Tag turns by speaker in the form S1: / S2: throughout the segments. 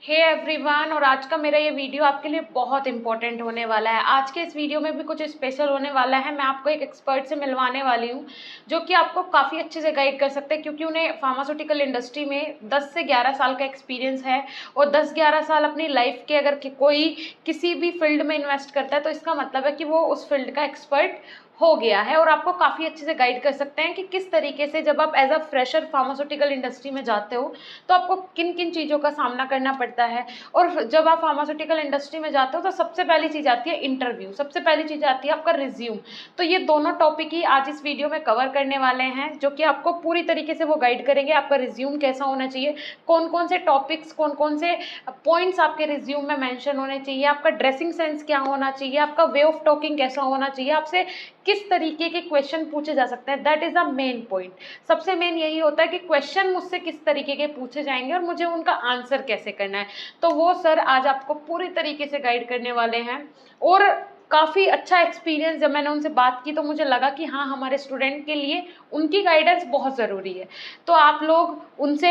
S1: Hey everyone, और आज का मेरा ये वीडियो आपके लिए बहुत इंपॉर्टेंट होने वाला है। आज के इस वीडियो में भी कुछ स्पेशल होने वाला है। मैं आपको एक एक्सपर्ट से मिलवाने वाली हूँ जो कि आपको काफ़ी अच्छे से गाइड कर सकते हैं, क्योंकि उन्हें फार्मास्यूटिकल इंडस्ट्री में 10 से 11 साल का एक्सपीरियंस है। और 10-11 साल अपनी लाइफ के अगर कोई किसी भी फील्ड में इन्वेस्ट करता है तो इसका मतलब है कि वो उस फील्ड का एक्सपर्ट हो गया है और आपको काफ़ी अच्छे से गाइड कर सकते हैं कि किस तरीके से जब आप as a fresher pharmaceutical industry में जाते हो तो आपको किन किन चीज़ों का सामना करना पड़ता है। और जब आप फार्मास्यूटिकल इंडस्ट्री में जाते हो तो सबसे पहली चीज़ आती है इंटरव्यू, सबसे पहली चीज़ आती है आपका रिज्यूम। तो ये दोनों टॉपिक ही आज इस वीडियो में कवर करने वाले हैं, जो कि आपको पूरी तरीके से वो गाइड करेंगे। आपका रिज्यूम कैसा होना चाहिए, कौन कौन से टॉपिक्स, कौन कौन से पॉइंट्स आपके रिज्यूम में मेंशन होने चाहिए, आपका ड्रेसिंग सेंस क्या होना चाहिए, आपका वे ऑफ टॉकिंग कैसा होना चाहिए, आपसे किस तरीके के क्वेश्चन पूछे जा सकते हैं। That is the main point. सबसे मेन यही होता है कि क्वेश्चन मुझसे किस तरीके के पूछे जाएंगे और मुझे उनका आंसर कैसे करना है। तो वो सर आज आपको पूरी तरीके से गाइड करने वाले हैं। और काफ़ी अच्छा एक्सपीरियंस, जब मैंने उनसे बात की तो मुझे लगा कि हाँ, हमारे स्टूडेंट के लिए उनकी गाइडेंस बहुत ज़रूरी है। तो आप लोग उनसे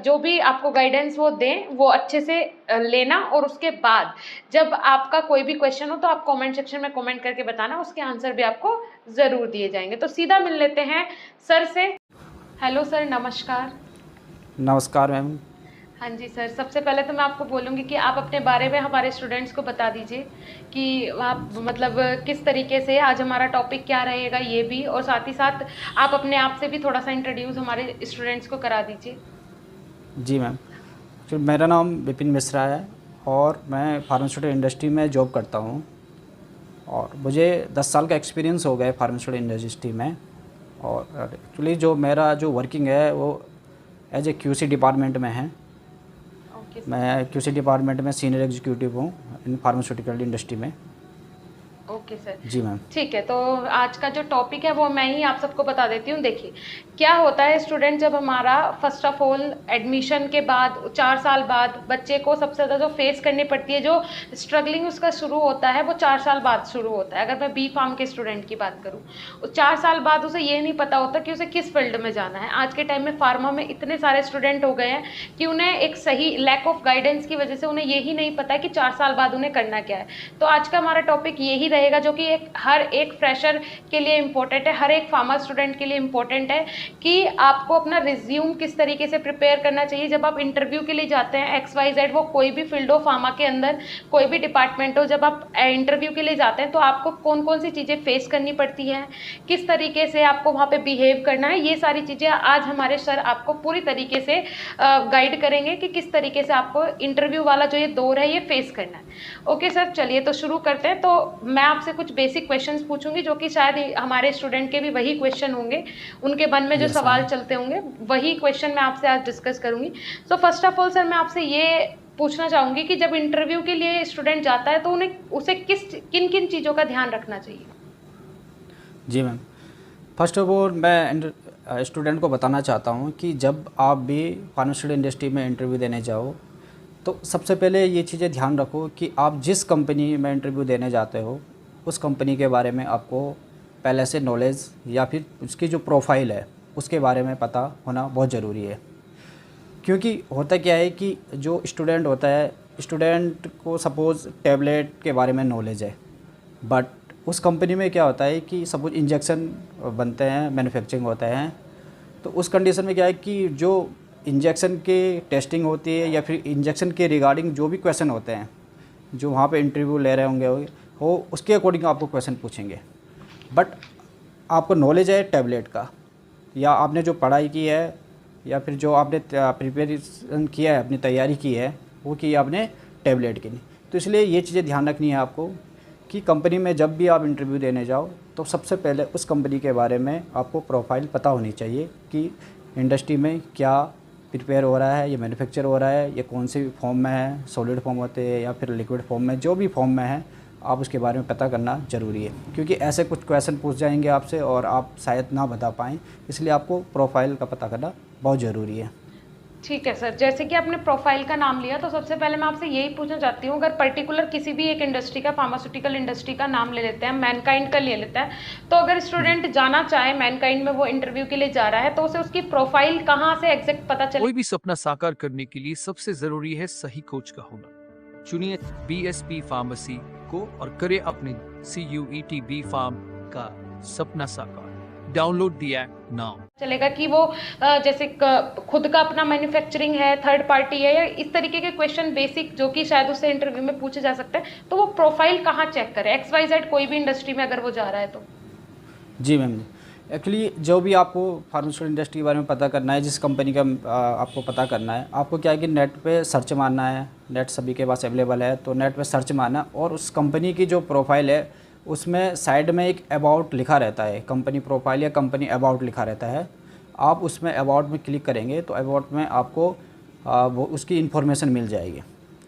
S1: जो भी आपको गाइडेंस वो दें वो अच्छे से लेना, और उसके बाद जब आपका कोई भी क्वेश्चन हो तो आप कमेंट सेक्शन में कमेंट करके बताना, उसके आंसर भी आपको ज़रूर दिए जाएंगे। तो सीधा मिल लेते हैं सर से। हेलो सर, नमस्कार।
S2: नमस्कार मैम।
S1: हाँ जी सर, सबसे पहले तो मैं आपको बोलूँगी कि आप अपने बारे में हमारे स्टूडेंट्स को बता दीजिए कि आप मतलब किस तरीके से आज हमारा टॉपिक क्या रहेगा ये भी, और साथ ही साथ आप अपने आप से भी थोड़ा सा इंट्रोड्यूस हमारे स्टूडेंट्स को करा दीजिए।
S2: जी मैम, तो मेरा नाम विपिन मिश्रा है और मैं फार्मास्यूटिकल इंडस्ट्री में जॉब करता हूँ और मुझे 10 साल का एक्सपीरियंस हो गया है फार्मास्यूटिकल इंडस्ट्री में। और एक्चुअली जो मेरा जो वर्किंग है वो एज ए क्यूसी डिपार्टमेंट में है।
S1: ओके
S2: मैं क्यूसी डिपार्टमेंट में सीनियर एग्जीक्यूटिव हूँ इन फार्मास्यूटिकल इंडस्ट्री में।
S1: ओके सर,
S2: जी मैम।
S1: ठीक है। तो आज का जो टॉपिक है वो मैं ही आप सबको बता देती हूँ। देखिए क्या होता है, स्टूडेंट जब हमारा फर्स्ट ऑफ ऑल एडमिशन के बाद 4 साल बाद बच्चे को सबसे ज़्यादा जो फेस करनी पड़ती है, जो स्ट्रगलिंग उसका शुरू होता है वो 4 साल बाद शुरू होता है। अगर मैं बी फार्म के स्टूडेंट की बात करूँ, 4 साल बाद उसे ये नहीं पता होता कि उसे किस फील्ड में जाना है। आज के टाइम में फार्मा में इतने सारे स्टूडेंट हो गए हैं कि उन्हें एक सही लैक ऑफ गाइडेंस की वजह से उन्हें यही नहीं पता है कि 4 साल बाद उन्हें करना क्या है। तो आज का हमारा टॉपिक यही रहेगा, जो कि हर एक फ्रेशर के लिए इम्पोर्टेंट है, हर एक फार्मा स्टूडेंट के लिए इम्पोर्टेंट है कि आपको अपना रिज्यूम किस तरीके से प्रिपेयर करना चाहिए जब आप इंटरव्यू के लिए जाते हैं। XYZ वो कोई भी फील्ड हो, फार्मा के अंदर कोई भी डिपार्टमेंट हो, जब आप इंटरव्यू के लिए जाते हैं तो आपको कौन कौन सी चीज़ें फेस करनी पड़ती हैं, किस तरीके से आपको वहाँ पे बिहेव करना है, ये सारी चीज़ें आज हमारे सर आपको पूरी तरीके से गाइड करेंगे कि किस तरीके से आपको इंटरव्यू वाला जो ये दौर है ये फेस करना है। ओके सर, चलिए तो शुरू करते हैं। तो मैं आपसे कुछ बेसिक क्वेश्चंस पूछूंगी जो कि शायद हमारे स्टूडेंट के भी वही क्वेश्चन होंगे, उनके मन में जो
S2: यस
S1: सवाल
S2: मैम।
S1: चलते होंगे वही क्वेश्चन मैं आपसे आज डिस्कस करूंगी। So first of all sir, मैं आपसे ये पूछना चाहूंगी कि जब इंटरव्यू के लिए स्टूडेंट जाता है तो उन्हें उसे किन किन चीज़ों का ध्यान रखना चाहिए।
S2: जी मैम, फर्स्ट ऑफ ऑल मैं स्टूडेंट को बताना चाहता हूँ कि जब आप भी फार्मास्यूटिकल इंडस्ट्री में इंटरव्यू देने जाओ तो सबसे पहले ये चीज़ें ध्यान रखो कि आप जिस कंपनी में इंटरव्यू देने जाते हो उस कंपनी के बारे में आपको पहले से नॉलेज या फिर उसकी जो प्रोफाइल है उसके बारे में पता होना बहुत ज़रूरी है। क्योंकि होता क्या है कि जो स्टूडेंट होता है, स्टूडेंट को सपोज़ टैबलेट के बारे में नॉलेज है, बट उस कंपनी में क्या होता है कि सपोज इंजेक्शन बनते हैं, मैन्युफैक्चरिंग होते हैं, तो उस कंडीशन में क्या है कि जो इंजेक्शन के टेस्टिंग होती है या फिर इंजेक्शन के रिगार्डिंग जो भी क्वेश्चन होते हैं जो वहाँ पे इंटरव्यू ले रहे होंगे वो उसके अकॉर्डिंग आपको क्वेश्चन पूछेंगे। बट आपको नॉलेज है टैबलेट का, या आपने जो पढ़ाई की है या फिर जो आपने प्रिपरेशन किया है, अपनी तैयारी की है, वो की आपने टैबलेट की नहीं। तो इसलिए ये चीज़ें ध्यान रखनी है आपको कि कंपनी में जब भी आप इंटरव्यू देने जाओ तो सबसे पहले उस कंपनी के बारे में आपको प्रोफाइल पता होनी चाहिए कि इंडस्ट्री में क्या प्रिपेयर हो रहा है, ये मैन्युफैक्चर हो रहा है, ये कौन से फॉर्म में है, सॉलिड फॉर्म होते हैं या फिर लिक्विड फॉर्म में, जो भी फॉर्म में है आप उसके बारे में पता करना ज़रूरी है। क्योंकि ऐसे कुछ क्वेश्चन पूछ जाएंगे आपसे और आप शायद ना बता पाएँ, इसलिए आपको प्रोफाइल का पता करना बहुत ज़रूरी है।
S1: ठीक है सर, जैसे कि आपने प्रोफाइल का नाम लिया तो सबसे पहले मैं आपसे यही पूछना चाहती हूँ, अगर पर्टिकुलर किसी भी एक इंडस्ट्री का, फार्मास्यूटिकल इंडस्ट्री का नाम ले लेते हैं, मैनकाइंड का ले लेते हैं, तो अगर स्टूडेंट जाना चाहे मैनकाइंड में, वो इंटरव्यू के लिए जा रहा है, तो उसे उसकी प्रोफाइल कहाँ से एग्जैक्ट पता चले?
S3: कोई भी सपना साकार करने के लिए सबसे जरूरी है सही कोच का होना। चुनिए BSP फार्मेसी को और करें अपने CUET B फार्म का सपना साकार। Download the app now.
S1: चलेगा कि वो जैसे खुद का अपना मैन्युफैक्चरिंग है, थर्ड पार्टी है, या इस तरीके के क्वेश्चन बेसिक जो कि शायद उससे इंटरव्यू में पूछे जा सकते हैं, तो वो प्रोफाइल कहाँ चेक करे, XYZ कोई भी इंडस्ट्री में अगर वो जा रहा है तो?
S2: जी मैम, एक्चुअली जो भी आपको फार्मास्यूटिकल इंडस्ट्री के बारे में पता करना है, जिस कंपनी का आपको पता करना है, आपको क्या है कि नेट पे सर्च मारना है। नेट सभी के पास अवेलेबल है, तो नेट पे सर्च मारना और उस कंपनी की जो प्रोफाइल है उसमें साइड में एक अबाउट लिखा रहता है, कंपनी प्रोफाइल या कंपनी अबाउट लिखा रहता है। आप उसमें अबाउट में क्लिक करेंगे तो अबाउट में आपको वो उसकी इन्फॉर्मेशन मिल जाएगी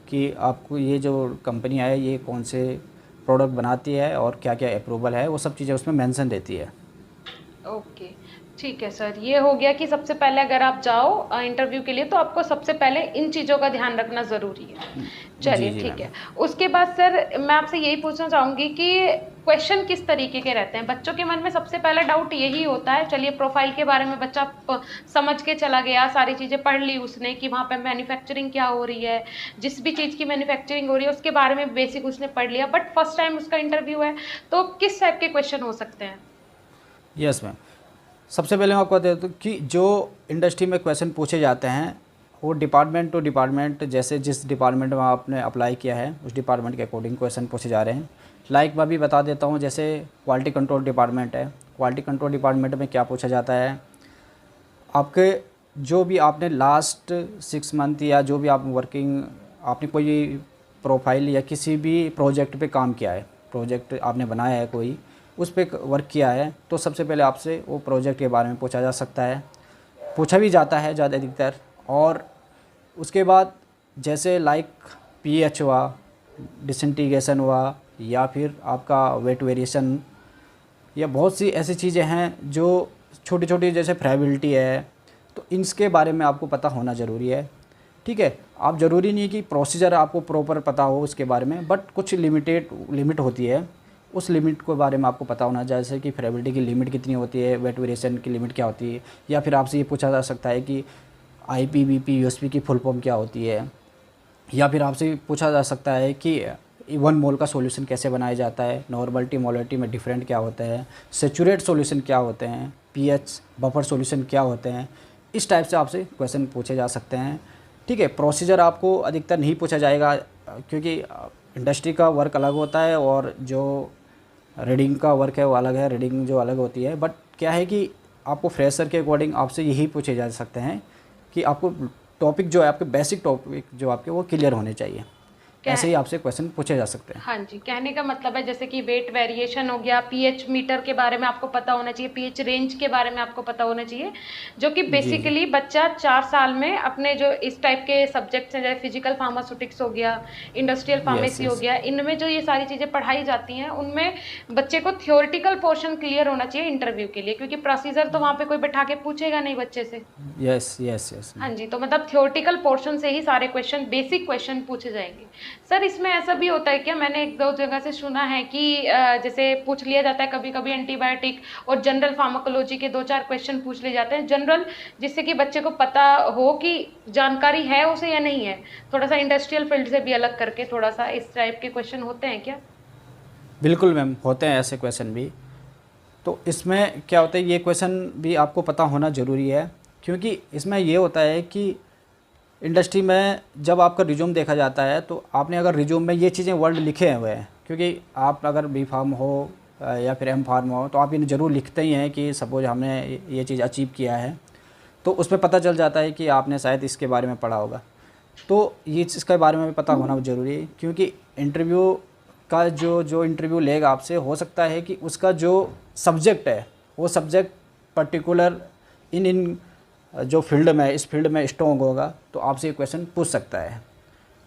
S2: कि आपको ये जो कंपनी है ये कौन से प्रोडक्ट बनाती है और क्या क्या अप्रूवल है, वो सब चीज़ें उसमें मेंशन रहती है।
S1: ओके, ठीक है सर, ये हो गया कि सबसे पहले अगर आप जाओ इंटरव्यू के लिए तो आपको सबसे पहले इन चीज़ों का ध्यान रखना ज़रूरी है। चलिए ठीक है, उसके बाद सर मैं आपसे यही पूछना चाहूँगी कि क्वेश्चन किस तरीके के रहते हैं? बच्चों के मन में सबसे पहला डाउट यही होता है, चलिए प्रोफाइल के बारे में बच्चा समझ के चला गया, सारी चीज़ें पढ़ ली उसने कि वहाँ पे मैन्युफैक्चरिंग क्या हो रही है, जिस भी चीज़ की मैन्युफैक्चरिंग हो रही है उसके बारे में बेसिक उसने पढ़ लिया, बट फर्स्ट टाइम उसका इंटरव्यू है, तो किस टाइप के क्वेश्चन हो सकते हैं?
S2: यस मैम, सबसे पहले मैं आपको बता देता हूँ कि जो इंडस्ट्री में क्वेश्चन पूछे जाते हैं वो डिपार्टमेंट टू डिपार्टमेंट, जैसे जिस डिपार्टमेंट में आपने अप्लाई किया है उस डिपार्टमेंट के अकॉर्डिंग क्वेश्चन पूछे जा रहे हैं। लाइक मैं भी बता देता हूँ, जैसे क्वालिटी कंट्रोल डिपार्टमेंट है, क्वालिटी कंट्रोल डिपार्टमेंट में क्या पूछा जाता है, आपके जो भी आपने लास्ट 6 मंथ या जो भी आप वर्किंग, आपने कोई प्रोफाइल या किसी भी प्रोजेक्ट पे काम किया है, प्रोजेक्ट आपने बनाया है कोई, उस पर वर्क किया है, तो सबसे पहले आपसे वो प्रोजेक्ट के बारे में पूछा जा सकता है, पूछा भी जाता है ज़्यादा अधिकतर। और उसके बाद जैसे लाइक pH हुआ, डिसइंटीग्रेशन हुआ, या फिर आपका वेट वेरिएशन, या बहुत सी ऐसी चीज़ें हैं जो छोटी छोटी, जैसे फ्राइबिलिटी है, तो इसके बारे में आपको पता होना ज़रूरी है। ठीक है, आप ज़रूरी नहीं कि प्रोसीजर आपको प्रॉपर पता हो उसके बारे में, बट कुछ लिमिट होती है, उस लिमिट के बारे में आपको पता होना, जैसे कि फ्राइबिलिटी की लिमिट कितनी होती है, वेट वेरिएशन की लिमिट क्या होती है, या फिर आपसे ये पूछा जा सकता है कि IPBP USP की फुल फॉर्म क्या होती है, या फिर आपसे पूछा जा सकता है कि 1 मोल का सॉल्यूशन कैसे बनाया जाता है, नॉर्मलिटी मोलिटी में डिफरेंट क्या होता है, सैचुरेट सॉल्यूशन क्या होते हैं, pH बफर सॉल्यूशन क्या होते हैं। इस टाइप से आपसे क्वेश्चन पूछे जा सकते हैं। ठीक है, प्रोसीजर आपको अधिकतर नहीं पूछा जाएगा क्योंकि इंडस्ट्री का वर्क अलग होता है और जो रीडिंग का वर्क है वो अलग है, रीडिंग जो अलग होती है। बट क्या है कि आपको फ्रेशर के अकॉर्डिंग आपसे यही पूछे जा सकते हैं कि आपको टॉपिक जो है, आपके बेसिक टॉपिक जो आपके वो क्लियर होने चाहिए। ऐसे ही आपसे क्वेश्चन पूछे जा सकते हैं।
S1: हाँ जी, कहने का मतलब है जैसे कि वेट वेरिएशन हो गया, pH मीटर के बारे में आपको पता होना चाहिए, pH रेंज के बारे में आपको पता होना चाहिए, जो कि बेसिकली बच्चा 4 साल में अपने जो इस टाइप के सब्जेक्ट्स हैं, जैसे फिजिकल फार्मास्यूटिक्स हो गया, इंडस्ट्रियल फार्मेसी हो गया, इनमें जो ये सारी चीज़ें पढ़ाई जाती हैं उनमें बच्चे को थियोरिटिकल पोर्शन क्लियर होना चाहिए इंटरव्यू के लिए, क्योंकि प्रोसीजर तो वहाँ पर कोई बैठा के पूछेगा नहीं बच्चे से।
S2: Yes yes yes.
S1: हाँ जी, तो मतलब थियोरिटिकल पोर्शन से ही सारे क्वेश्चन, बेसिक क्वेश्चन पूछे जाएंगे। सर इसमें ऐसा भी होता है क्या, मैंने 1-2 जगह से सुना है कि जैसे पूछ लिया जाता है कभी कभी एंटीबायोटिक और जनरल फार्माकोलॉजी के 2-4 क्वेश्चन पूछ लिए जाते हैं जनरल, जिससे कि बच्चे को पता हो कि जानकारी है उसे या नहीं है, थोड़ा सा इंडस्ट्रियल फील्ड से भी अलग करके थोड़ा सा इस टाइप के क्वेश्चन होते हैं क्या?
S2: बिल्कुल मैम, होते हैं ऐसे क्वेश्चन भी। तो इसमें क्या होता है, ये क्वेश्चन भी आपको पता होना ज़रूरी है, क्योंकि इसमें ये होता है कि इंडस्ट्री में जब आपका रिज्यूम देखा जाता है तो आपने अगर रिज्यूम में ये चीज़ें वर्ड लिखे हुए हैं, क्योंकि आप अगर B फार्म हो या फिर M फार्म हो तो आप इन्हें ज़रूर लिखते ही हैं कि सपोज हमने ये चीज़ अचीव किया है, तो उसमें पता चल जाता है कि आपने शायद इसके बारे में पढ़ा होगा। तो ये चीज़ के बारे में भी पता होना ज़रूरी है, क्योंकि इंटरव्यू का जो इंटरव्यू लेगा आपसे, हो सकता है कि उसका जो सब्जेक्ट है वो सब्जेक्ट पर्टिकुलर इन जो फील्ड में, इस फील्ड में स्ट्रॉन्ग होगा, तो आपसे ये क्वेश्चन पूछ सकता है।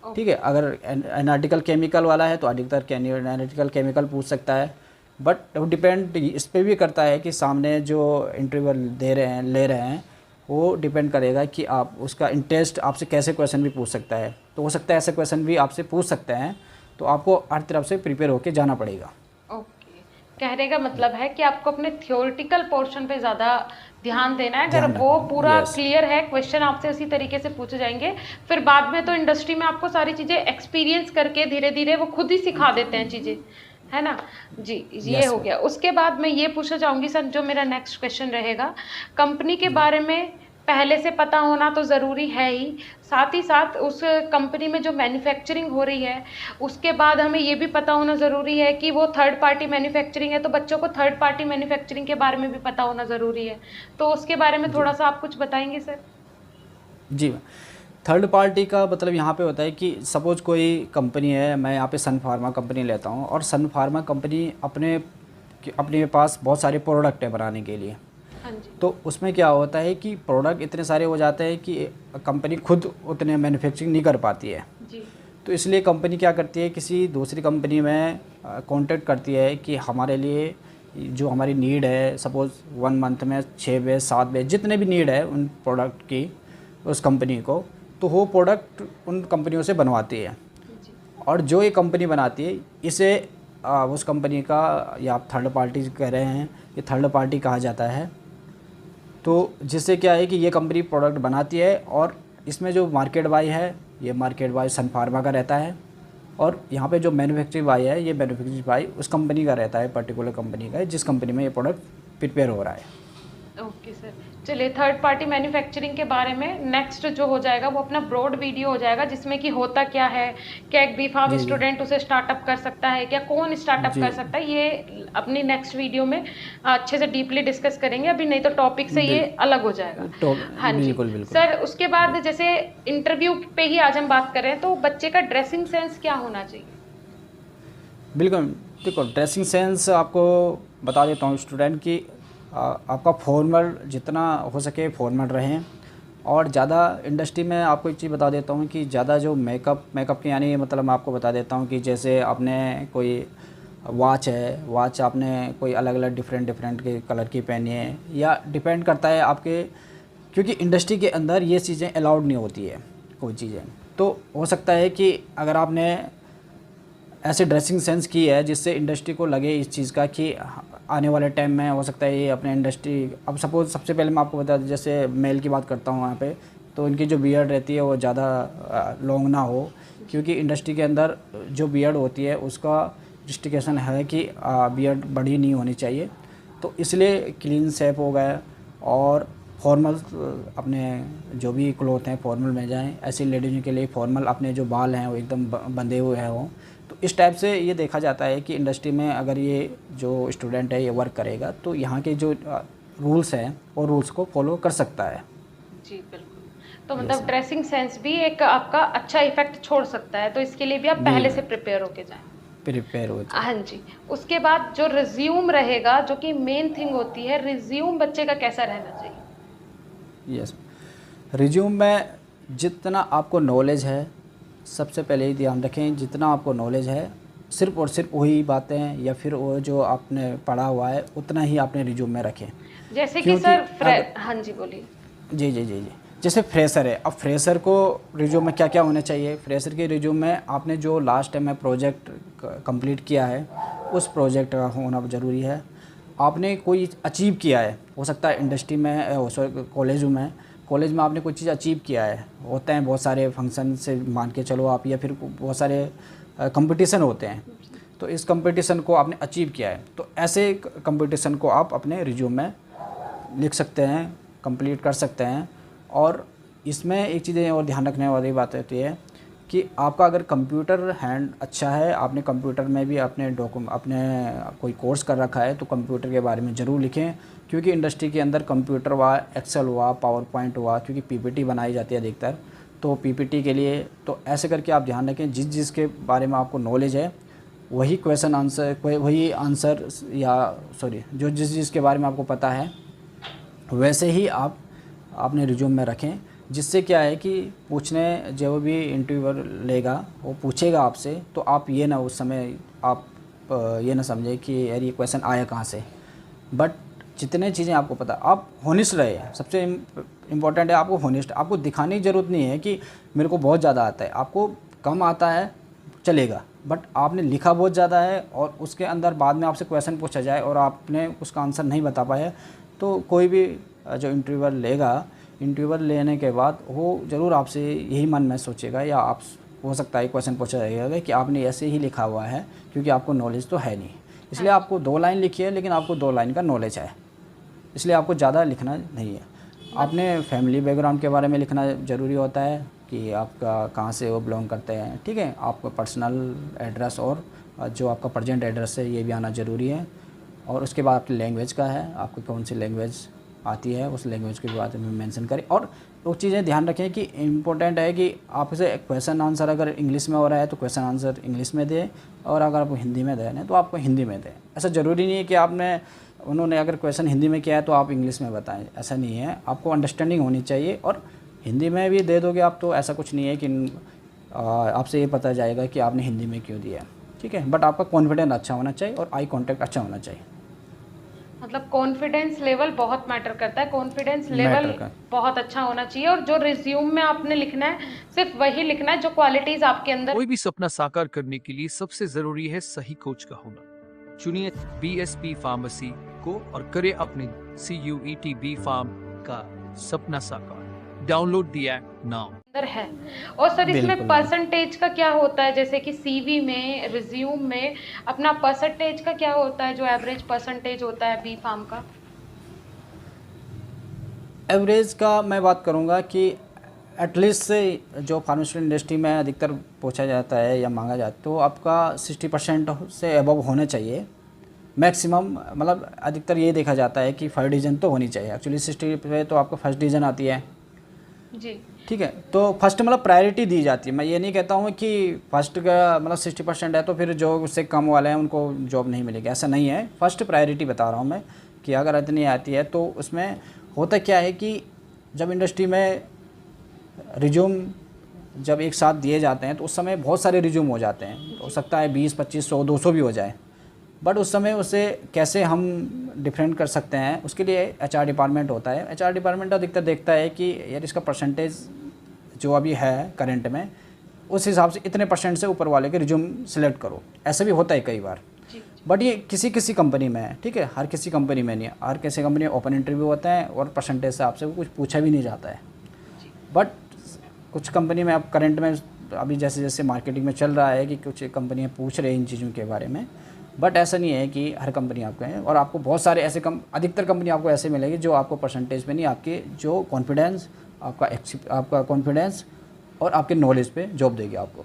S2: ठीक है, अगर एनालिटिकल केमिकल वाला है तो अधिकतर एनालिटिकल केमिकल पूछ सकता है, बट डिपेंड इस पर भी करता है कि सामने जो इंटरव्यू ले रहे हैं वो डिपेंड करेगा कि आप उसका इंटरेस्ट आपसे कैसे क्वेश्चन भी पूछ सकता है। तो हो सकता है ऐसे क्वेश्चन भी आपसे पूछ सकते हैं, तो आपको हर तरफ से प्रिपेयर होकर जाना पड़ेगा।
S1: ओके, कहने का मतलब है कि आपको अपने थियोरिटिकल पोर्शन पे ज़्यादा ध्यान देना है। अगर
S2: ध्यान
S1: वो
S2: रखना,
S1: पूरा
S2: यस।
S1: क्लियर है, क्वेश्चन आपसे उसी तरीके से पूछे जाएंगे, फिर बाद में तो इंडस्ट्री में आपको सारी चीज़ें एक्सपीरियंस करके धीरे धीरे वो खुद ही सिखा देते हैं चीज़ें, है ना जी। ये
S2: यस
S1: हो
S2: मैम।
S1: गया। उसके बाद मैं ये पूछना चाहूँगी सर, जो मेरा नेक्स्ट क्वेश्चन रहेगा, कंपनी के बारे में पहले से पता होना तो ज़रूरी है ही, साथ ही साथ उस कंपनी में जो मैन्युफैक्चरिंग हो रही है उसके बाद हमें ये भी पता होना ज़रूरी है कि वो थर्ड पार्टी मैन्युफैक्चरिंग है, तो बच्चों को थर्ड पार्टी मैन्युफैक्चरिंग के बारे में भी पता होना ज़रूरी है। तो उसके बारे में थोड़ा सा आप कुछ बताएंगे सर?
S2: जी मैम, थर्ड पार्टी का मतलब यहाँ पे होता है कि सपोज़ कोई कंपनी है, मैं यहाँ पे सन फार्मा कंपनी लेता हूँ, और सन फार्मा कंपनी अपने पास बहुत सारे प्रोडक्ट है बनाने के लिए।
S1: हाँ जी।
S2: तो उसमें क्या होता है कि प्रोडक्ट इतने सारे हो जाते हैं कि कंपनी खुद उतने मैन्युफैक्चरिंग नहीं कर पाती है।
S1: जी।
S2: तो इसलिए कंपनी क्या करती है, किसी दूसरी कंपनी में कांटेक्ट करती है कि हमारे लिए जो हमारी नीड है, सपोज़ 1 मंथ में 6 बैच 7 बैच जितने भी नीड है उन प्रोडक्ट की उस कंपनी को, तो वो प्रोडक्ट उन कंपनियों से बनवाती है।
S1: जी।
S2: और जो ये कंपनी बनाती है इसे उस कंपनी का, या आप थर्ड पार्टी कह रहे हैं, ये थर्ड पार्टी कहा जाता है। तो जिससे क्या है कि ये कंपनी प्रोडक्ट बनाती है, और इसमें जो मार्केट वाई है, ये मार्केट वाई सन फार्मा का रहता है, और यहाँ पे जो मैन्युफैक्चरिंग वाई है, ये मैन्युफैक्चरिंग वाई उस कंपनी का रहता है, पर्टिकुलर कंपनी का है जिस कंपनी में ये प्रोडक्ट प्रिपेयर हो रहा है।
S1: ओके सर, चलिए थर्ड पार्टी मैन्युफैक्चरिंग के बारे में नेक्स्ट जो हो जाएगा वो अपना ब्रॉड वीडियो हो जाएगा, जिसमें कि होता क्या है, क्या एक बी फार्म
S2: जी जी
S1: स्टूडेंट उसे स्टार्टअप कर सकता है, क्या कौन स्टार्टअप
S2: जी।
S1: कर सकता है, ये अपनी नेक्स्ट वीडियो में अच्छे से डीपली डिस्कस करेंगे। अभी नहीं तो टॉपिक से ये अलग हो जाएगा।
S2: तो
S1: हाँ जी
S2: बिल्कुल बिल्कुल।
S1: सर, उसके बाद जैसे इंटरव्यू पे ही आज हम बात कर रहे हैं, तो बच्चे का ड्रेसिंग सेंस क्या होना चाहिए?
S2: बिल्कुल, देखो ड्रेसिंग सेंस आपको बता देता हूँ स्टूडेंट की, आपका फॉर्मल जितना हो सके फॉर्मल रहें। और ज़्यादा इंडस्ट्री में आपको एक चीज़ बता देता हूँ कि ज़्यादा जो मेकअप के, यानी मतलब मैं आपको बता देता हूँ कि जैसे आपने कोई वॉच है, वॉच आपने कोई अलग अलग डिफरेंट के कलर की पहनी है, या डिपेंड करता है आपके, क्योंकि इंडस्ट्री के अंदर ये चीज़ें अलाउड नहीं होती है कोई चीज़ें। तो हो सकता है कि अगर आपने ऐसे ड्रेसिंग सेंस की है जिससे इंडस्ट्री को लगे इस चीज़ का कि आने वाले टाइम में हो सकता है ये अपने इंडस्ट्री, अब सपोज़ सबसे पहले मैं आपको बता दूं, जैसे मेल की बात करता हूँ यहाँ पे, तो इनकी जो बियर्ड रहती है वो ज़्यादा लॉन्ग ना हो, क्योंकि इंडस्ट्री के अंदर जो बियर्ड होती है उसका रिस्ट्रिक्शन है कि बियर्ड बड़ी नहीं होनी चाहिए। तो इसलिए क्लीन शेप हो गया, और फॉर्मल अपने जो भी क्लोथ हैं फॉर्मल में जाएं। ऐसी लेडीज़ के लिए फॉर्मल, अपने जो बाल हैं वो एकदम बंधे हुए हैं वो। तो इस टाइप से ये देखा जाता है कि इंडस्ट्री में अगर ये जो स्टूडेंट है ये वर्क करेगा तो यहाँ के जो रूल्स हैं वो रूल्स को फॉलो कर सकता है।
S1: जी बिल्कुल। तो मतलब ड्रेसिंग सेंस भी एक आपका अच्छा इफेक्ट छोड़ सकता है, तो इसके लिए भी आप पहले से प्रिपेयर होके जाएं।
S2: प्रिपेयर हो जाए।
S1: हाँ जी। उसके बाद जो रिज्यूम रहेगा, जो कि मेन थिंग होती है, रिज्यूम बच्चे का कैसा रहना चाहिए?
S2: यस, रिज्यूम में जितना आपको नॉलेज है, सबसे पहले ही ध्यान रखें, जितना आपको नॉलेज है सिर्फ और सिर्फ वही बातें या फिर वो जो आपने पढ़ा हुआ है उतना ही आपने रिज्यूम में रखें।
S1: जैसे कि सर हाँ जी बोलिए।
S2: जी जी जी जी, जैसे फ्रेशर है, अब फ्रेशर को रिज्यूम में क्या क्या होना चाहिए? फ्रेशर के रिज्यूम में आपने जो लास्ट टाइम में प्रोजेक्ट कंप्लीट किया है उस प्रोजेक्ट का होना ज़रूरी है। आपने कोई अचीव किया है, हो सकता है इंडस्ट्री में, कॉलेज में आपने कोई चीज़ अचीव किया है, होते हैं बहुत सारे फंक्शन से मान के चलो आप, या फिर बहुत सारे कंपटीशन होते हैं, तो इस कंपटीशन को आपने अचीव किया है, तो ऐसे कंपटीशन को आप अपने रिज्यूम में लिख सकते हैं, कंप्लीट कर सकते हैं। और इसमें एक चीज़ें और ध्यान रखने वाली बात होती है कि आपका अगर कंप्यूटर हैंड अच्छा है, आपने कंप्यूटर में भी अपने कोई कोर्स कर रखा है, तो कंप्यूटर के बारे में ज़रूर लिखें, क्योंकि इंडस्ट्री के अंदर कंप्यूटर हुआ, एक्सेल हुआ, पावर पॉइंट हुआ, क्योंकि पीपीटी बनाई जाती है अधिकतर, तो पीपीटी के लिए तो ऐसे करके आप ध्यान रखें, जिस के बारे में आपको नॉलेज है वही क्वेश्चन आंसर, वही आंसर, या सॉरी जो जिस के बारे में आपको पता है वैसे ही आप अपने रिज्यूम में रखें। जिससे क्या है कि पूछने जो भी इंटरव्यूअर लेगा वो पूछेगा आपसे, तो आप ये ना उस समय आप ये ना समझे कि यार ये क्वेश्चन आया कहाँ से, बट जितने चीज़ें आपको पता, आप होनेस्ट रहे, सबसे इम्पोर्टेंट है आपको होनेस्ट। आपको दिखाने की ज़रूरत नहीं है कि मेरे को बहुत ज़्यादा आता है, आपको कम आता है चलेगा, बट आपने लिखा बहुत ज़्यादा है और उसके अंदर बाद में आपसे क्वेश्चन पूछा जाए और आपने उसका आंसर नहीं बता पाया, तो कोई भी जो इंटरव्यूअर लेगा, इंटरव्यूअर लेने के बाद वो ज़रूर आपसे यही मन में सोचेगा, या आप हो सकता है क्वेश्चन पूछा जाएगा कि आपने ऐसे ही लिखा हुआ है, क्योंकि आपको नॉलेज तो है नहीं, इसलिए आपको 2 लाइन लिखी है, लेकिन आपको 2 लाइन का नॉलेज है, इसलिए आपको ज़्यादा लिखना नहीं है। आपने फैमिली बैकग्राउंड के बारे में लिखना ज़रूरी होता है कि आपका कहाँ से वो बिलोंग करते हैं, ठीक है। आपका पर्सनल एड्रेस और जो आपका प्रेजेंट एड्रेस है ये भी आना ज़रूरी है। और उसके बाद आपकी लैंग्वेज का है, आपको कौन सी लैंग्वेज आती है, उस लैंग्वेज के बारे में मेंशन करें। और वो चीज़ें ध्यान रखें कि इम्पोर्टेंट है कि आपसे क्वेश्चन आंसर अगर इंग्लिश में हो रहा है तो क्वेश्चन आंसर इंग्लिश में दें, और अगर आपको हिंदी में देना है तो आपको हिंदी में दें। ऐसा ज़रूरी नहीं है कि उन्होंने अगर क्वेश्चन हिंदी में किया है तो आप इंग्लिश में बताएं, ऐसा नहीं है। आपको अंडरस्टैंडिंग होनी चाहिए, और हिंदी में भी दे दोगे आप तो ऐसा कुछ नहीं है कि आपसे ये पता जाएगा कि आपने हिंदी में क्यों दिया, ठीक है। बट आपका कॉन्फिडेंस अच्छा होना चाहिए और आई कांटेक्ट अच्छा होना चाहिए।
S1: मतलब कॉन्फिडेंस लेवल बहुत मैटर करता है, कॉन्फिडेंस लेवल बहुत अच्छा होना चाहिए, और जो रिज्यूम में आपने लिखना है सिर्फ वही लिखना है जो क्वालिटीज आपके अंदर।
S3: कोई भी सपना साकार करने के लिए सबसे जरूरी है सही कोच का होना। चुनिए BSP फार्मेसी को और करें अपने CUET B फार्म का सपना साकार। Download the app now.
S1: है। और सर इसमें
S2: बिल्कुल।
S1: परसेंटेज का क्या होता है, जैसे कि CV में, रिज्यूम में अपना परसेंटेज का क्या होता है, जो एवरेज परसेंटेज होता है बी फार्म का? एवरेज
S2: का मैं बात करूँगा कि एटलीस्ट से जो फार्मास्यूटिकल इंडस्ट्री में अधिकतर पूछा जाता है या मांगा जाता है, तो आपका 60% से अबव होने चाहिए मैक्सिमम। मतलब अधिकतर ये देखा जाता है कि फर्स्ट डिवीज़न तो होनी चाहिए। एक्चुअली 60 पे तो आपको फर्स्ट डिवीज़न आती है
S1: जी,
S2: ठीक है। तो फर्स्ट मतलब प्रायोरिटी दी जाती है। मैं ये नहीं कहता हूँ कि फर्स्ट का मतलब 60% है तो फिर जो उससे कम वाले हैं उनको जॉब नहीं मिलेगी, ऐसा नहीं है। फर्स्ट प्रायोरिटी बता रहा हूँ मैं कि अगर इतनी आती है तो उसमें होता क्या है कि जब इंडस्ट्री में रिज्यूम जब एक साथ दिए जाते हैं तो उस समय बहुत सारे रिज्यूम हो जाते हैं, हो सकता है 20, 25, 100, 200 भी हो जाए। बट उस समय उसे कैसे हम डिफरेंट कर सकते हैं, उसके लिए HR डिपार्टमेंट होता है। HR डिपार्टमेंट अधिकतर देखता है कि यार इसका परसेंटेज जो अभी है करंट में, उस हिसाब से इतने % से ऊपर वाले के रिज्यूम सेलेक्ट करो। ऐसा भी होता है कई बार, बट ये किसी किसी कंपनी में है, ठीक है। हर किसी कंपनी में नहीं है। हर किसी कंपनी में ओपन इंटरव्यू होता है और परसेंटेज से आपसे कुछ पूछा भी नहीं जाता है। बट कुछ कंपनी में अब करंट में अभी जैसे जैसे मार्केटिंग में चल रहा है कि कुछ कंपनियाँ पूछ रही हैं इन चीज़ों के बारे में, बट ऐसा नहीं है कि हर कंपनी आपको है। और आपको बहुत सारे ऐसे अधिकतर कंपनी आपको ऐसे मिलेगी जो आपको परसेंटेज पे नहीं, आपके जो कॉन्फिडेंस, आपका कॉन्फिडेंस और आपके नॉलेज पे जॉब देगी आपको।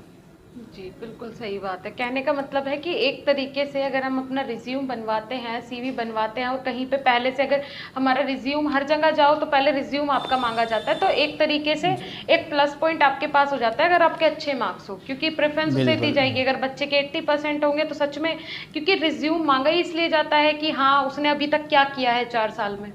S1: जी बिल्कुल सही बात है। कहने का मतलब है कि एक तरीके से अगर हम अपना रिज्यूम बनवाते हैं, CV बनवाते हैं, और कहीं पे पहले से अगर हमारा रिज्यूम, हर जगह जाओ तो पहले रिज्यूम आपका मांगा जाता है, तो एक तरीके से एक प्लस पॉइंट आपके पास हो जाता है अगर आपके अच्छे मार्क्स हो, क्योंकि प्रेफरेंस उसे दी जाएगी। अगर बच्चे के 80% होंगे तो सच में, क्योंकि रिज्यूम मांगा ही इसलिए जाता है कि हाँ उसने अभी तक क्या किया है 4 साल में,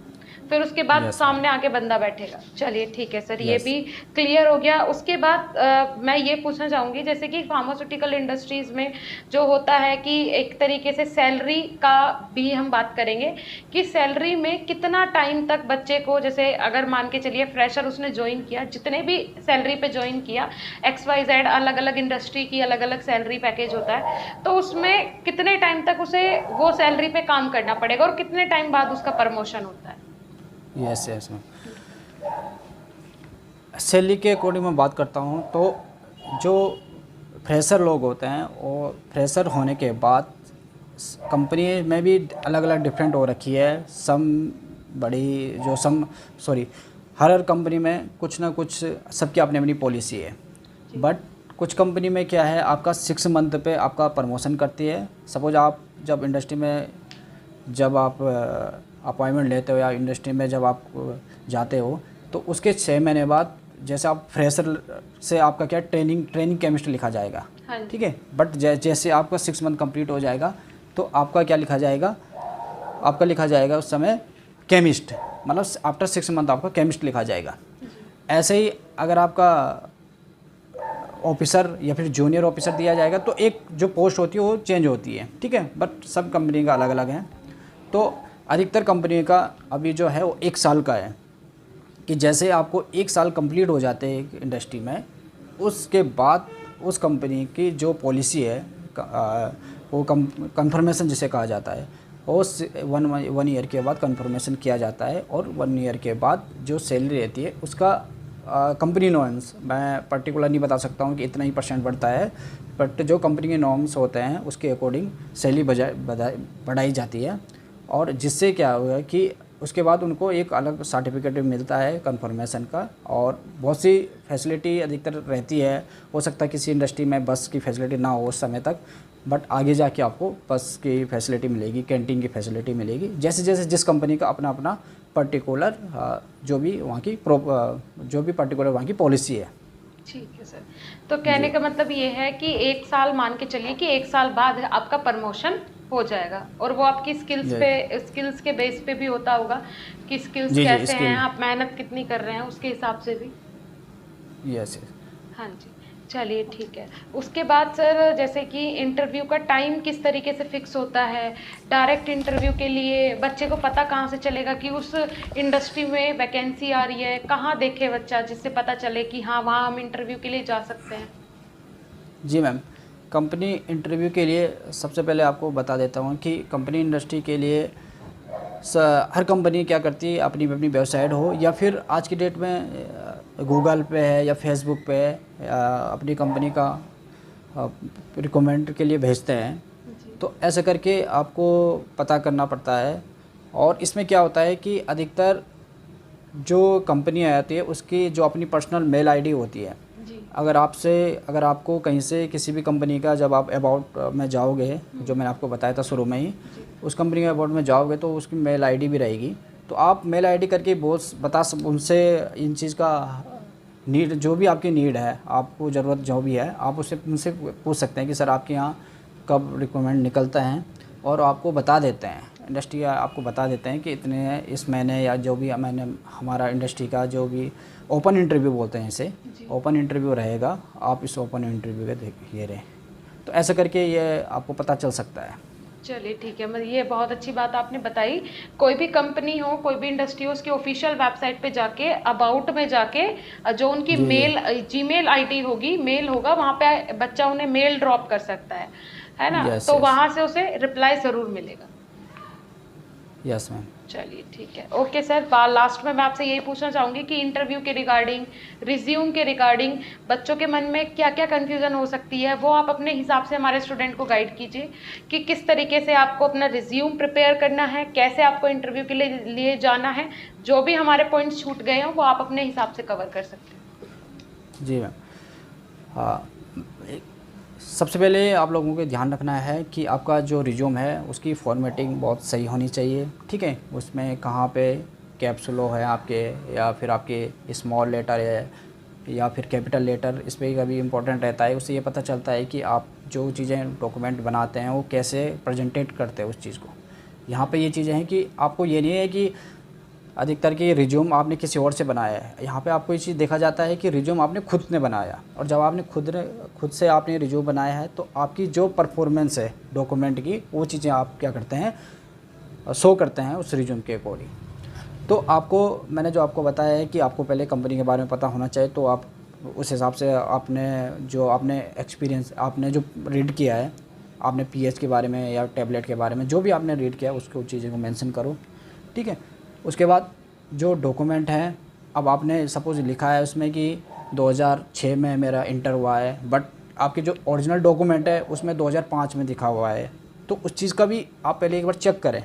S1: फिर उसके बाद सामने आके बंदा बैठेगा। चलिए ठीक है सर, ये भी क्लियर हो गया। उसके बाद मैं ये पूछना चाहूँगी, जैसे कि फार्मास्यूटिकल इंडस्ट्रीज़ में जो होता है कि एक तरीके से सैलरी का भी हम बात करेंगे कि सैलरी में कितना टाइम तक बच्चे को, जैसे अगर मान के चलिए फ्रेशर उसने ज्वाइन किया, जितने भी सैलरी पे ज्वाइन किया, XYZ अलग अलग इंडस्ट्री की अलग अलग सैलरी पैकेज होता है, तो उसमें कितने टाइम तक उसे वो सैलरी पे काम करना पड़ेगा और कितने टाइम बाद उसका प्रमोशन होता है?
S2: यस सैलरी के अकॉर्डिंग मैं बात करता हूँ तो जो फ्रेशर लोग होते हैं और फ्रेशर होने के बाद कंपनी में भी अलग अलग डिफरेंट हो रखी है। हर कंपनी में कुछ ना कुछ सबकी अपनी अपनी पॉलिसी है। बट कुछ कंपनी में क्या है, आपका 6 मंथ पे आपका प्रमोशन करती है। सपोज आप जब इंडस्ट्री में जब आप अपॉइंटमेंट लेते हो या इंडस्ट्री में जब आप जाते हो तो उसके 6 महीने बाद जैसे आप फ्रेशर से आपका क्या ट्रेनिंग केमिस्ट लिखा जाएगा, ठीक है। बट जैसे आपका 6 मंथ कंप्लीट हो जाएगा तो आपका क्या लिखा जाएगा, आपका लिखा जाएगा उस समय केमिस्ट, मतलब आफ्टर 6 मंथ आपका केमिस्ट लिखा जाएगा। ऐसे ही अगर आपका ऑफिसर या फिर जूनियर ऑफिसर दिया जाएगा तो एक जो पोस्ट होती है वो चेंज होती है, ठीक है। बट सब कंपनी का अलग अलग है। तो अधिकतर कंपनी का अभी जो है वो 1 साल का है, कि जैसे आपको 1 साल कंप्लीट हो जाते हैं इंडस्ट्री में, उसके बाद उस कंपनी की जो पॉलिसी है वो कंफर्मेशन जिसे कहा जाता है, वो 1 ईयर के बाद कंफर्मेशन किया जाता है, और 1 ईयर के बाद जो सैलरी रहती है उसका कंपनी नॉर्म्स, मैं पर्टिकुलर नहीं बता सकता हूँ कि इतना ही % बढ़ता है, बट जो कंपनी के नॉर्म्स होते हैं उसके अकॉर्डिंग सैलरी बढ़ाई जाती है। और जिससे क्या होगा कि उसके बाद उनको एक अलग सर्टिफिकेट भी मिलता है कंफर्मेशन का, और बहुत सी फैसिलिटी अधिकतर रहती है। हो सकता है किसी इंडस्ट्री में बस की फैसिलिटी ना हो उस समय तक, बट आगे जाके आपको बस की फैसिलिटी मिलेगी, कैंटीन की फैसिलिटी मिलेगी, जैसे जैसे जिस कंपनी का अपना अपना पर्टिकुलर जो भी पर्टिकुलर वहाँ की पॉलिसी है।
S1: ठीक है सर। तो कहने का मतलब ये है कि 1 साल मान के चलिए कि 1 साल बाद आपका प्रमोशन हो जाएगा, और वो आपकी स्किल्स के बेस पे भी होता होगा कि स्किल्स कैसे हैं, आप मेहनत कितनी कर रहे हैं, उसके हिसाब से भी।
S2: यस।
S1: हाँ जी, चलिए ठीक है। उसके बाद सर जैसे कि इंटरव्यू का टाइम किस तरीके से फिक्स होता है? डायरेक्ट इंटरव्यू के लिए बच्चे को पता कहाँ से चलेगा कि उस इंडस्ट्री में वैकेंसी आ रही है? कहाँ देखे बच्चा जिससे पता चले कि हाँ वहाँ हम इंटरव्यू के लिए जा सकते हैं?
S2: जी मैम, कंपनी इंटरव्यू के लिए सबसे पहले आपको बता देता हूँ कि कंपनी इंडस्ट्री के लिए हर कंपनी क्या करती है, अपनी अपनी वेबसाइट हो या फिर आज की डेट में गूगल पे है या फेसबुक पे है, अपनी कंपनी का रिकमेंड के लिए भेजते हैं। तो ऐसे करके आपको पता करना पड़ता है। और इसमें क्या होता है कि अधिकतर जो कंपनी आती है उसकी जो अपनी पर्सनल मेल आईडी होती है, अगर आपको कहीं से किसी भी कंपनी का, जब आप अबाउट में जाओगे, जो मैंने आपको बताया था शुरू में ही, उस कंपनी के अबाउट में जाओगे तो उसकी मेल आईडी भी रहेगी। तो आप मेल आईडी करके उनसे इन चीज़ का नीड, जो भी आपकी नीड है, आपको ज़रूरत जो भी है, आप उनसे पूछ सकते हैं कि सर आपके यहाँ कब रिक्वायरमेंट निकलता है, और आपको बता देते हैं, इंडस्ट्री आपको बता देते हैं कि इतने इस महीने या जो भी महीने हमारा इंडस्ट्री का जो भी ओपन इंटरव्यू बोलते हैं इसे, ओपन इंटरव्यू रहेगा, आप इस ओपन इंटरव्यू के देखिए रहे। तो ऐसा करके ये आपको पता चल सकता है।
S1: चलिए ठीक है, मतलब ये बहुत अच्छी बात आपने बताई। कोई भी कंपनी हो, कोई भी इंडस्ट्री हो, उसकी ऑफिशियल वेबसाइट पे जाके अबाउट में जाके जो उनकी जीमेल आईडी होगी, मेल होगा, वहाँ पे बच्चा उन्हें मेल ड्रॉप कर सकता है ना? तो वहाँ से उसे रिप्लाई ज़रूर मिलेगा।
S2: Yes ma'am.
S1: चलिए ठीक है, ओके सर। लास्ट में मैं आपसे यही पूछना चाहूँगी कि इंटरव्यू के रिगार्डिंग, रिज्यूम के रिगार्डिंग बच्चों के मन में क्या क्या कन्फ्यूज़न हो सकती है, वो आप अपने हिसाब से हमारे स्टूडेंट को गाइड कीजिए कि किस तरीके से आपको अपना रिज्यूम प्रिपेयर करना है, कैसे आपको इंटरव्यू के लिए जाना है। जो भी हमारे पॉइंट्स छूट गए हों वो आप अपने हिसाब से कवर कर सकते हैं।
S2: जी मैम, हाँ, सबसे पहले आप लोगों को ध्यान रखना है कि आपका जो रिज्यूम है उसकी फॉर्मेटिंग बहुत सही होनी चाहिए। ठीक है, उसमें कहाँ पे कैप्सूलो है आपके, या फिर आपके स्मॉल लेटर है या फिर कैपिटल लेटर, इस पर कभी इम्पोर्टेंट रहता है। उससे ये पता चलता है कि आप जो चीज़ें डॉक्यूमेंट बनाते हैं वो कैसे प्रेजेंटेट करते हैं उस चीज़ को। यहाँ पे ये चीज़ें हैं कि आपको ये नहीं है कि अधिकतर की रिज्यूम आपने किसी और से बनाया है। यहाँ पे आपको ये चीज़ देखा जाता है कि रिज्यूम आपने खुद ने बनाया, और जब आपने खुद से आपने रिज्यूम बनाया है तो आपकी जो परफॉर्मेंस है डॉक्यूमेंट की, वो चीज़ें आप क्या करते हैं, शो करते हैं उस रिज्यूम के अकॉर्डिंग। तो मैंने जो आपको बताया है कि आपको पहले कंपनी के बारे में पता होना चाहिए, तो आप उस हिसाब से आपने एक्सपीरियंस, आपने जो रीड किया है, आपने पीएच के बारे में या टैबलेट के बारे में जो भी आपने रीड किया है उसको चीज़ों को मेंशन करो। ठीक है, उसके बाद जो डॉक्यूमेंट हैं, अब आपने सपोज लिखा है उसमें कि 2006 में मेरा इंटर हुआ है, बट आपकी जो ओरिजिनल डॉक्यूमेंट है उसमें 2005 में दिखा हुआ है, तो उस चीज़ का भी आप पहले एक बार चेक करें।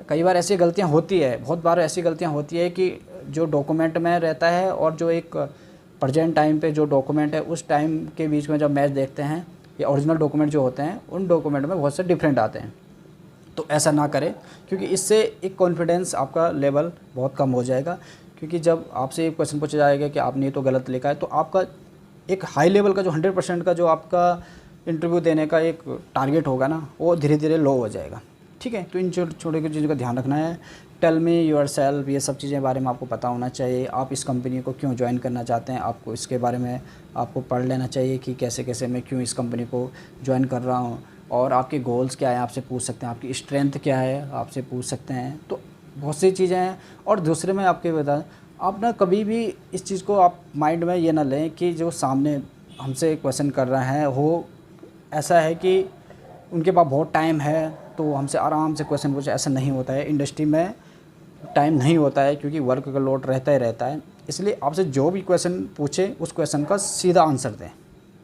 S2: कई बार ऐसी गलतियां होती है, बहुत बार ऐसी गलतियां होती है कि जो डॉक्यूमेंट में रहता है और जो एक प्रेजेंट टाइम पे जो डॉक्यूमेंट है उस टाइम के बीच में जब मैच देखते हैं, या ओरिजिनल डॉक्यूमेंट जो होते हैं उन डॉक्यूमेंट में बहुत से डिफरेंट आते हैं। तो ऐसा ना करें, क्योंकि इससे एक कॉन्फिडेंस आपका लेवल बहुत कम हो जाएगा। क्योंकि जब आपसे एक क्वेश्चन पूछा जाएगा कि आपने ये तो गलत लिखा है, तो आपका एक हाई लेवल का जो 100% का जो आपका इंटरव्यू देने का एक टारगेट होगा ना, वो धीरे धीरे लो हो जाएगा। ठीक है, तो इन छोटी छोटी चीज़ों का ध्यान रखना है। टेल मी योर सेल्फ, ये सब चीज़ें बारे में आपको पता होना चाहिए। आप इस कंपनी को क्यों ज्वाइन करना चाहते हैं, आपको इसके बारे में आपको पढ़ लेना चाहिए कि कैसे कैसे मैं क्यों इस कंपनी को ज्वाइन कर रहा हूँ। और आपके गोल्स क्या है आपसे पूछ सकते हैं, आपकी स्ट्रेंथ क्या है आपसे पूछ सकते हैं। तो बहुत सी चीज़ें हैं। और दूसरे में आपके बता, आप ना कभी भी इस चीज़ को आप माइंड में ये ना लें कि जो सामने हमसे क्वेश्चन कर रहे हैं वो ऐसा है कि उनके पास बहुत टाइम है तो हमसे आराम से क्वेश्चन पूछे, ऐसा नहीं होता है। इंडस्ट्री में टाइम नहीं होता है क्योंकि वर्क का लोड रहता ही रहता है। इसलिए आपसे जो भी क्वेश्चन पूछे उस क्वेश्चन का सीधा आंसर दें,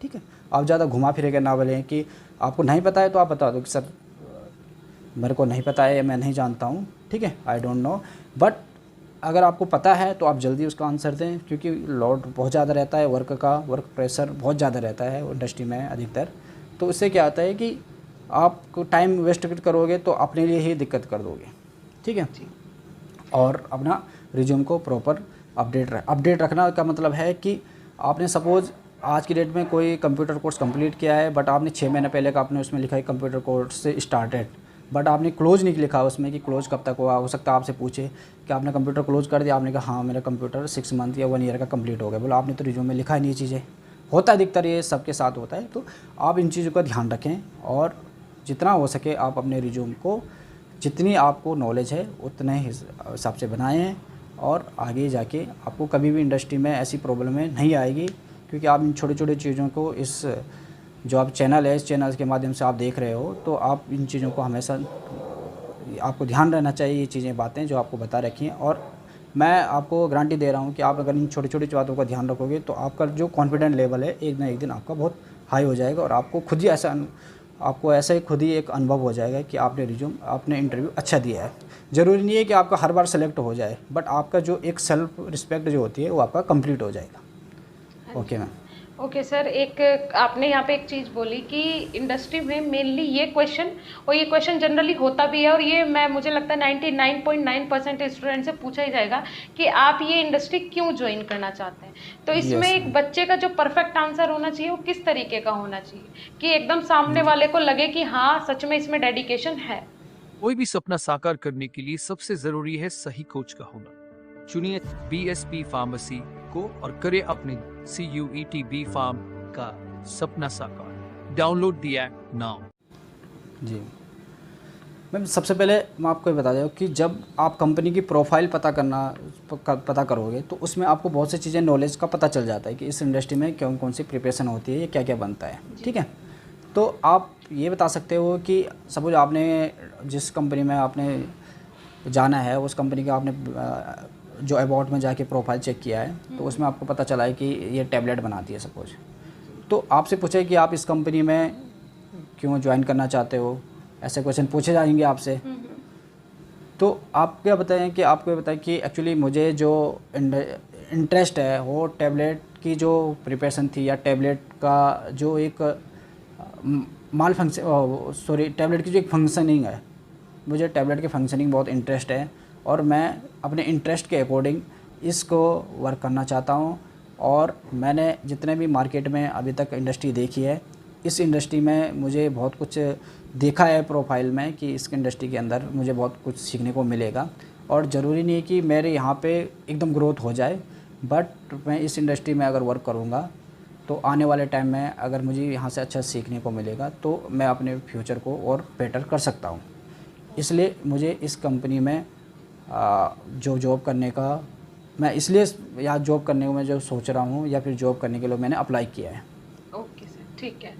S2: ठीक है। आप ज़्यादा घुमा फिरे के ना बोलें कि आपको नहीं पता है तो आप बता दो कि सर मेरे को नहीं पता है, मैं नहीं जानता हूँ, ठीक है, आई डोंट नो। बट अगर आपको पता है तो आप जल्दी उसका आंसर दें क्योंकि लोड बहुत ज़्यादा रहता है, वर्क प्रेशर बहुत ज़्यादा रहता है इंडस्ट्री में अधिकतर। तो इससे क्या आता है कि आप टाइम वेस्ट करोगे तो अपने लिए ही दिक्कत कर दोगे, ठीक है। और अपना रिज्यूम को प्रॉपर अपडेट रखना का मतलब है कि आपने सपोज़ आज की डेट में कोई कंप्यूटर कोर्स कंप्लीट किया है बट आपने 6 महीने पहले का आपने उसमें लिखा है कंप्यूटर कोर्स से स्टार्टेड, बट आपने क्लोज नहीं लिखा उसमें कि क्लोज कब तक हुआ। हो सकता है आपसे पूछे कि आपने कंप्यूटर क्लोज कर दिया, आपने कहा हाँ मेरा कंप्यूटर 6 मंथ या 1 ईयर का कंप्लीट हो गया। बोला आपने तो रिज्यूम में लिखा ही नहीं चीज़ें। होता है अधिकतर, ये सबके साथ होता है। तो आप इन चीज़ों का ध्यान रखें और जितना हो सके आप अपने रिज्यूम को जितनी आपको नॉलेज है उतने हिसाब से बनाएं और आगे जाके आपको कभी भी इंडस्ट्री में ऐसी प्रॉब्लमें नहीं आएगी क्योंकि आप इन छोटे छोटे चीज़ों को इस जो आप चैनल है इस चैनल के माध्यम से आप देख रहे हो तो आप इन चीज़ों को हमेशा आपको ध्यान रहना चाहिए, ये चीज़ें बातें जो आपको बता रखी हैं। और मैं आपको गारंटी दे रहा हूँ कि आप अगर इन छोटी छोटी बातों का ध्यान रखोगे तो आपका जो कॉन्फिडेंट लेवल है एक ना एक दिन आपका बहुत हाई हो जाएगा और आपको खुद ही ऐसा ही खुद ही एक अनुभव हो जाएगा कि आपने इंटरव्यू अच्छा दिया है। ज़रूरी नहीं है कि आपका हर बार सेलेक्ट हो जाए बट आपका जो एक सेल्फ रिस्पेक्ट जो होती है वो आपका कंप्लीट हो जाएगा। Okay ma'am.
S1: ओके सर, एक आपने यहाँ पे एक चीज़ बोली कि इंडस्ट्री में मेनली ये क्वेश्चन जनरली होता भी है और ये मुझे लगता है 99.9% स्टूडेंट से पूछा ही जाएगा कि आप ये इंडस्ट्री क्यों ज्वाइन करना चाहते हैं। तो इसमें एक बच्चे का जो परफेक्ट आंसर होना चाहिए वो किस तरीके का होना चाहिए कि एकदम सामने वाले को लगे कि हाँ सच में इसमें डेडिकेशन है।
S3: कोई भी सपना साकार करने के लिए सबसे जरूरी है सही कोच का होना। चुनिए BSP फार्मेसी को और करें अपने CUET B फार्म का सपना साकार। Download the app now.
S2: जी मैम, सबसे पहले मैं आपको ये बता दूँ कि जब आप कंपनी की प्रोफाइल पता करोगे तो उसमें आपको बहुत सी चीज़ें नॉलेज का पता चल जाता है कि इस इंडस्ट्री में कौन सी प्रिपरेशन होती है, ये क्या क्या बनता है, ठीक है। तो आप ये बता सकते हो कि सपोज आपने जिस कंपनी में आपने जाना है उस कंपनी का आपने जो अबाउट में जाके प्रोफाइल चेक किया है तो उसमें आपको पता चला है कि ये टैबलेट बनाती है सपोज। तो आपसे पूछे कि आप इस कंपनी में क्यों ज्वाइन करना चाहते हो, ऐसे क्वेश्चन पूछे जाएंगे आपसे। तो आप क्या बताएं कि आपको ये बताएं कि एक्चुअली मुझे जो इंटरेस्ट है वो टैबलेट की जो प्रिपरेशन थी या टैबलेट का जो एक टैबलेट की जो एक फंक्शनिंग है, मुझे टैबलेट के फंक्शनिंग बहुत इंटरेस्ट है और मैं अपने इंटरेस्ट के अकॉर्डिंग इसको वर्क करना चाहता हूँ। और मैंने जितने भी मार्केट में अभी तक इंडस्ट्री देखी है, इस इंडस्ट्री में मुझे बहुत कुछ देखा है प्रोफाइल में कि इस इंडस्ट्री के अंदर मुझे बहुत कुछ सीखने को मिलेगा। और ज़रूरी नहीं है कि मेरे यहाँ पे एकदम ग्रोथ हो जाए, बट मैं इस इंडस्ट्री में अगर वर्क करूँगा तो आने वाले टाइम में अगर मुझे यहाँ से अच्छा सीखने को मिलेगा तो मैं अपने फ्यूचर को और बेटर कर सकता हूँ। इसलिए मुझे इस कंपनी में जो जॉब करने का मैं इसलिए या जॉब करने को मैं जो सोच रहा हूँ या फिर जॉब करने के लिए मैंने अप्लाई किया है।
S1: ओके सर, ठीक है।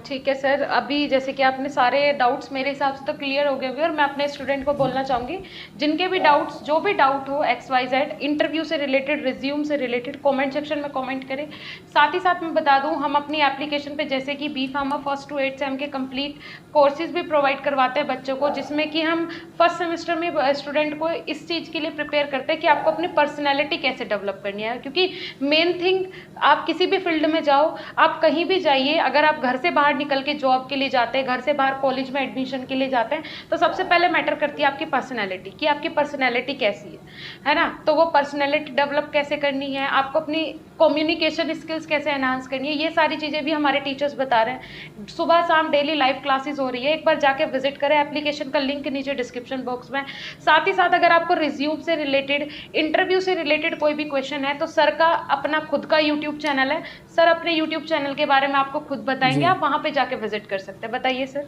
S1: ठीक है सर, अभी जैसे कि आपने सारे डाउट्स मेरे हिसाब से तो क्लियर हो गए होंगे और मैं अपने स्टूडेंट को बोलना चाहूँगी जिनके भी डाउट्स जो भी डाउट हो XYZ इंटरव्यू से रिलेटेड, रिज्यूम से रिलेटेड, कमेंट सेक्शन में कमेंट करें। साथ ही साथ मैं बता दूं हम अपनी एप्लीकेशन पे जैसे कि B Pharma 1st to 8th same के कंप्लीट कोर्सेज भी प्रोवाइड करवाते हैं बच्चों को, जिसमें कि हम फर्स्ट सेमेस्टर में स्टूडेंट को इस चीज़ के लिए प्रिपेयर करते हैं कि आपको अपनी पर्सनैलिटी कैसे डेवलप करनी है। क्योंकि मेन थिंग, आप किसी भी फील्ड में जाओ, आप कहीं भी जाइए, अगर आप घर से बाहर निकल के जॉब के लिए जाते हैं, घर से बाहर कॉलेज में एडमिशन के लिए जाते हैं, तो सबसे पहले मैटर करती है आपकी पर्सनैलिटी कि आपकी पर्सनैलिटी कैसी है ना। तो वो पर्सनैलिटी डेवलप कैसे करनी है, आपको अपनी कम्युनिकेशन स्किल्स कैसे एनहांस करनी है, ये सारी चीज़ें भी हमारे टीचर्स बता रहे हैं। सुबह शाम डेली लाइव क्लासेस हो रही है, एक बार जाके विजिट करें। एप्लीकेशन का लिंक नीचे डिस्क्रिप्शन बॉक्स में। साथ ही साथ अगर आपको रिज्यूम से रिलेटेड, इंटरव्यू से रिलेटेड कोई भी क्वेश्चन है तो सर का अपना खुद का यूट्यूब चैनल है, सर अपने यूट्यूब चैनल के बारे में आपको खुद बताएंगे, आप वहाँ पे जाके विजिट कर सकते हैं। बताइए सर।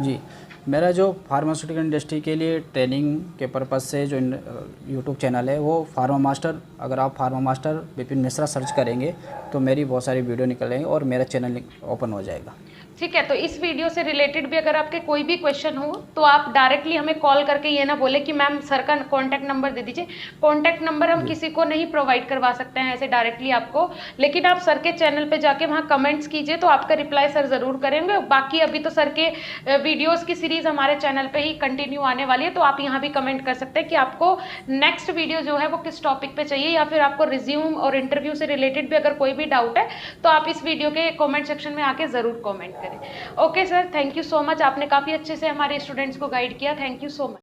S2: जी, मेरा जो फार्मास्यूटिकल इंडस्ट्री के लिए ट्रेनिंग के पर्पज़ से जो यूट्यूब चैनल है वो फार्मा मास्टर, अगर आप pharma master Vipin Mishra search करेंगे तो मेरी बहुत सारी वीडियो निकलेंगे और मेरा चैनल ओपन हो जाएगा।
S1: ठीक है, तो इस वीडियो से रिलेटेड भी अगर आपके कोई भी क्वेश्चन हो तो आप डायरेक्टली हमें कॉल करके ये ना बोले कि मैम सर का कॉन्टैक्ट नंबर दे दीजिए। कॉन्टैक्ट नंबर हम किसी को नहीं प्रोवाइड करवा सकते हैं ऐसे डायरेक्टली आपको, लेकिन आप सर के चैनल पे जाके वहाँ कमेंट्स कीजिए तो आपका रिप्लाई सर ज़रूर करेंगे। बाकी अभी तो सर के वीडियोज़ की सीरीज़ हमारे चैनल पर ही कंटिन्यू आने वाली है, तो आप यहाँ भी कमेंट कर सकते हैं कि आपको नेक्स्ट वीडियो जो है वो किस टॉपिक पर चाहिए, या फिर आपको रिज्यूम और इंटरव्यू से रिलेटेड भी अगर कोई भी डाउट है तो आप इस वीडियो के कॉमेंट सेक्शन में आके ज़रूर कॉमेंट करें। Okay sir, thank you so much, आपने काफ़ी अच्छे से हमारे स्टूडेंट्स को गाइड किया। Thank you so much.